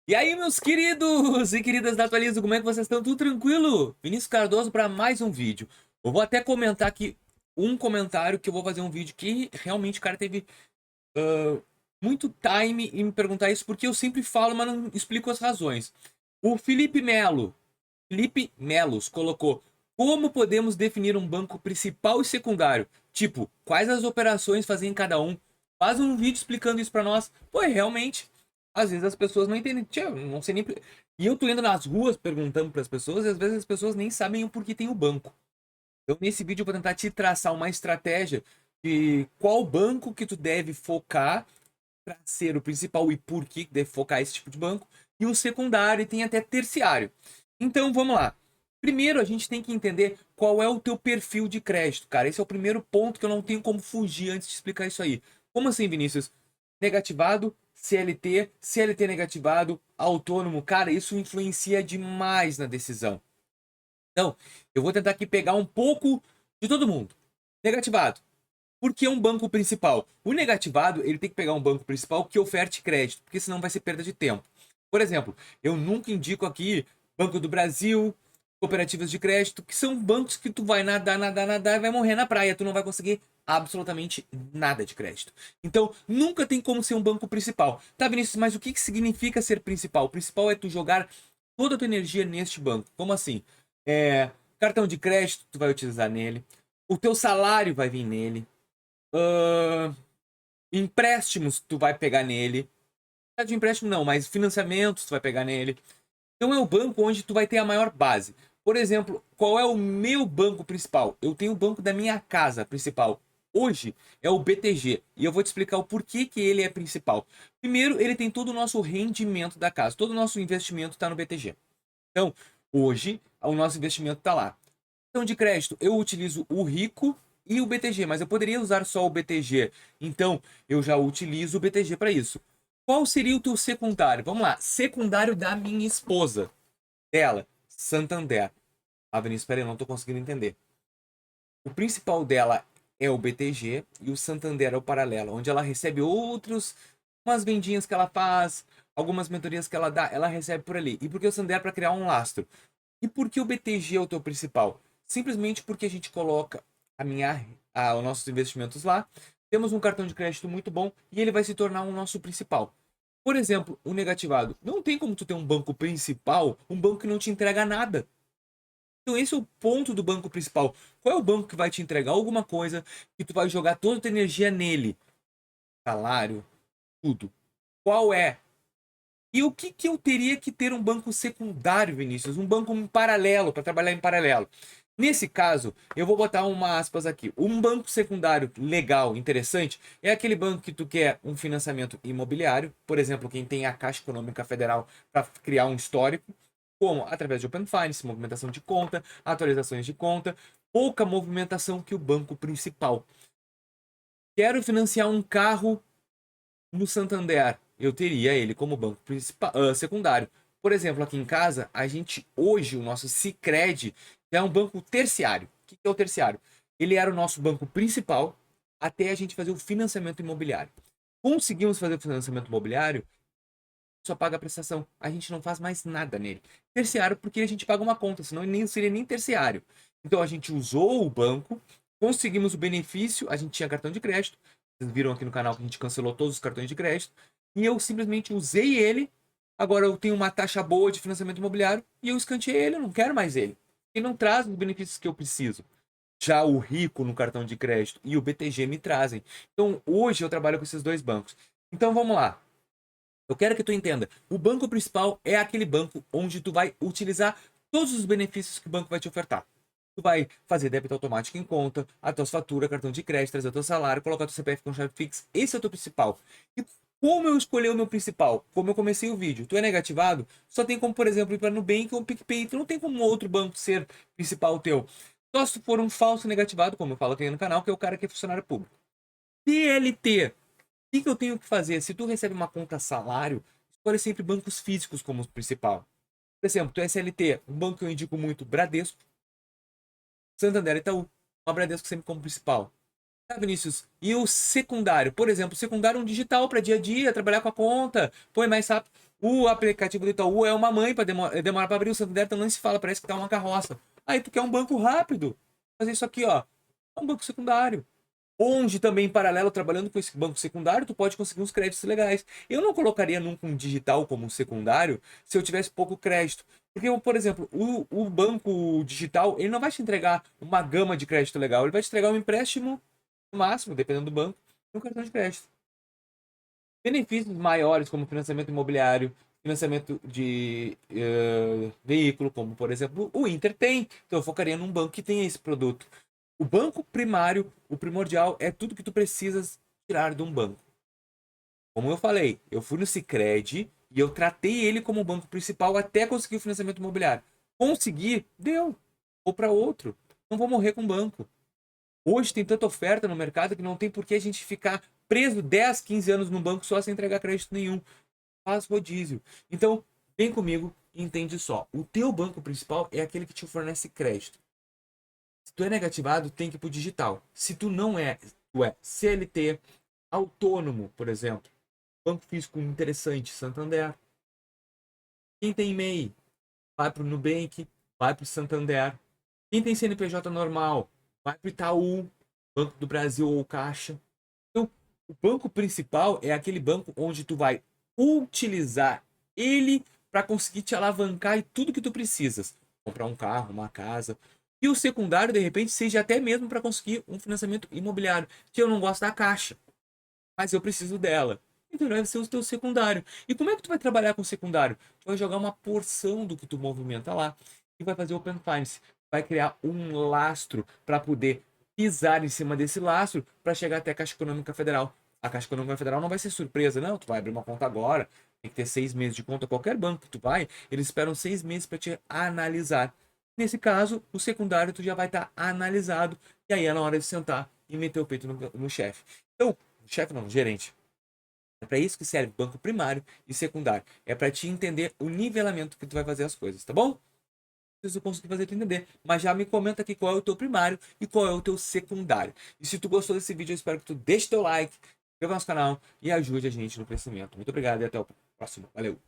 E aí, meus queridos e queridas da Atualizo, como é que vocês estão? Tudo tranquilo? Vinícius Cardoso para mais um vídeo. Eu vou até comentar aqui um comentário que eu vou fazer um vídeo que realmente o cara teve muito time em me perguntar isso, porque eu sempre falo, mas não explico as razões. O Felipe Melos colocou: como podemos definir um banco principal e secundário? Tipo, quais as operações fazer em cada um? Faz um vídeo explicando isso para nós. Pô, realmente, às vezes as pessoas não entendem. Tchê, eu não sei nem. E eu tô indo nas ruas perguntando para as pessoas e às vezes as pessoas nem sabem o porquê tem o banco. Então, nesse vídeo eu vou tentar te traçar uma estratégia de qual banco que tu deve focar para ser o principal e por que deve focar esse tipo de banco, e o secundário e tem até terciário. Então vamos lá. Primeiro a gente tem que entender qual é o teu perfil de crédito, cara. Esse é o primeiro ponto que eu não tenho como fugir antes de explicar isso aí. Como assim, Vinícius? Negativado, CLT, CLT negativado, autônomo, cara, isso influencia demais na decisão. Então, eu vou tentar aqui pegar um pouco de todo mundo. Negativado. Por que um banco principal? O negativado, ele tem que pegar um banco principal que oferte crédito, porque senão vai ser perda de tempo. Por exemplo, eu nunca indico aqui Banco do Brasil, cooperativas de crédito, que são bancos que tu vai nadar, nadar, nadar e vai morrer na praia. Tu não vai conseguir absolutamente nada de crédito. Então, nunca tem como ser um banco principal. Tá, Vinícius, mas o que significa ser principal? O principal é tu jogar toda a tua energia neste banco. Como assim? Cartão de crédito, tu vai utilizar nele. O teu salário vai vir nele. Ah, empréstimos tu vai pegar nele. De empréstimo não, mas financiamentos tu vai pegar nele. Então é o banco onde tu vai ter a maior base. Por exemplo, qual é o meu banco principal? Eu tenho o banco da minha casa principal. Hoje é o BTG e eu vou te explicar o porquê que ele é principal. Primeiro, ele tem todo o nosso rendimento da casa, todo o nosso investimento está no BTG. Então, hoje, o nosso investimento está lá. Então, de crédito, eu utilizo o Rico e o BTG, mas eu poderia usar só o BTG. Então, eu já utilizo o BTG para isso. Qual seria o teu secundário? Vamos lá, secundário da minha esposa. Dela, Santander. Ah, Vinícius, espera aí, eu não estou conseguindo entender. O principal dela é o BTG e o Santander é o paralelo, onde ela recebe outros, umas vendinhas que ela faz, algumas mentorias que ela dá, ela recebe por ali. E por que o Santander? Para criar um lastro. E por que o BTG é o teu principal? Simplesmente porque a gente coloca os nossos investimentos lá, temos um cartão de crédito muito bom e ele vai se tornar o nosso principal. Por exemplo, o negativado. Não tem como tu ter um banco principal, um banco que não te entrega nada. Então esse é o ponto do banco principal. Qual é o banco que vai te entregar alguma coisa que tu vai jogar toda a tua energia nele? Salário, tudo. Qual é? E o que eu teria que ter um banco secundário, Vinícius? Um banco em paralelo, para trabalhar em paralelo. Nesse caso, eu vou botar uma aspas aqui. Um banco secundário legal, interessante, é aquele banco que tu quer um financiamento imobiliário, por exemplo, quem tem a Caixa Econômica Federal para criar um histórico, como através de Open Finance, movimentação de conta, atualizações de conta, pouca movimentação que o banco principal. Quero financiar um carro no Santander, eu teria ele como banco principal, secundário. Por exemplo, aqui em casa, a gente hoje, o nosso Sicredi é um banco terciário. O que é o terciário? Ele era o nosso banco principal até a gente fazer o financiamento imobiliário. Conseguimos fazer o financiamento imobiliário, só paga a prestação. A gente não faz mais nada nele. Terciário porque a gente paga uma conta, senão nem seria nem terciário. Então a gente usou o banco, conseguimos o benefício, a gente tinha cartão de crédito. Vocês viram aqui no canal que a gente cancelou todos os cartões de crédito. E eu simplesmente usei ele. Agora eu tenho uma taxa boa de financiamento imobiliário e eu escanteei ele, eu não quero mais ele. Ele não traz os benefícios que eu preciso. Já o Rico no cartão de crédito e o BTG me trazem. Então hoje eu trabalho com esses dois bancos. Então vamos lá. Eu quero que tu entenda. O banco principal é aquele banco onde tu vai utilizar todos os benefícios que o banco vai te ofertar. Tu vai fazer débito automático em conta, as tuas faturas, cartão de crédito, trazer o teu salário, colocar o teu CPF com chave fixa. Esse é o teu principal. E como eu escolhi o meu principal? Como eu comecei o vídeo. Tu é negativado? Só tem como, por exemplo, ir para Nubank ou PicPay. Tu não tem como outro banco ser principal teu. Só se tu for um falso negativado, como eu falo aqui no canal, que é o cara que é funcionário público. TLT. O que eu tenho que fazer? Se tu recebe uma conta salário, escolhe sempre bancos físicos como principal. Por exemplo, tu é SLT, um banco que eu indico muito, Bradesco, Santander e Itaú. Uma Bradesco sempre como principal. Tá, Vinícius? E o secundário? Por exemplo, secundário é um digital para dia a dia, trabalhar com a conta, põe mais rápido. O aplicativo do Itaú é uma mãe para demorar para abrir. O Santander então nem se fala, parece que tá uma carroça. Aí tu quer um banco rápido. Fazer isso aqui, ó. É um banco secundário. Onde também, em paralelo, trabalhando com esse banco secundário, tu pode conseguir uns créditos legais. Eu não colocaria nunca um digital como um secundário se eu tivesse pouco crédito. Porque, por exemplo, o banco digital, ele não vai te entregar uma gama de crédito legal. Ele vai te entregar um empréstimo, no máximo, dependendo do banco, e um cartão de crédito. Benefícios maiores, como financiamento imobiliário, financiamento de veículo, como, por exemplo, o Inter tem. Então, eu focaria num banco que tenha esse produto. O banco primário, o primordial, é tudo que tu precisas tirar de um banco. Como eu falei, eu fui no Sicredi e eu tratei ele como banco principal até conseguir o financiamento imobiliário. Consegui, deu. Vou para outro. Não vou morrer com o banco. Hoje tem tanta oferta no mercado que não tem por que a gente ficar preso 10, 15 anos no banco só sem entregar crédito nenhum. Faz rodízio. Então, vem comigo e entende só. O teu banco principal é aquele que te fornece crédito. Se tu é negativado, tem que ir pro digital. Se tu não é, tu é CLT, autônomo, por exemplo, banco físico interessante, Santander. Quem tem MEI, vai pro Nubank, vai pro Santander. Quem tem CNPJ normal, vai pro Itaú, Banco do Brasil ou Caixa. Então, o banco principal é aquele banco onde tu vai utilizar ele para conseguir te alavancar e tudo que tu precisas. Comprar um carro, uma casa. E o secundário, de repente, seja até mesmo para conseguir um financiamento imobiliário. Que eu não gosto da Caixa, mas eu preciso dela. Então deve ser o teu secundário. E como é que tu vai trabalhar com o secundário? Tu vai jogar uma porção do que tu movimenta lá e vai fazer Open Finance. Vai criar um lastro para poder pisar em cima desse lastro para chegar até a Caixa Econômica Federal. A Caixa Econômica Federal não vai ser surpresa, não. Tu vai abrir uma conta agora, tem que ter 6 meses de conta. Qualquer banco que tu vai, eles esperam 6 meses para te analisar. Nesse caso, o secundário tu já vai estar analisado e aí é na hora de sentar e meter o peito no chefe. Então, chefe não, gerente. É para isso que serve banco primário e secundário. É para te entender o nivelamento que tu vai fazer as coisas, tá bom? Preciso conseguir fazer tu entender. Mas já me comenta aqui qual é o teu primário e qual é o teu secundário. E se tu gostou desse vídeo, eu espero que tu deixe teu like, inscreva no nosso canal e ajude a gente no crescimento. Muito obrigado e até o próximo. Valeu!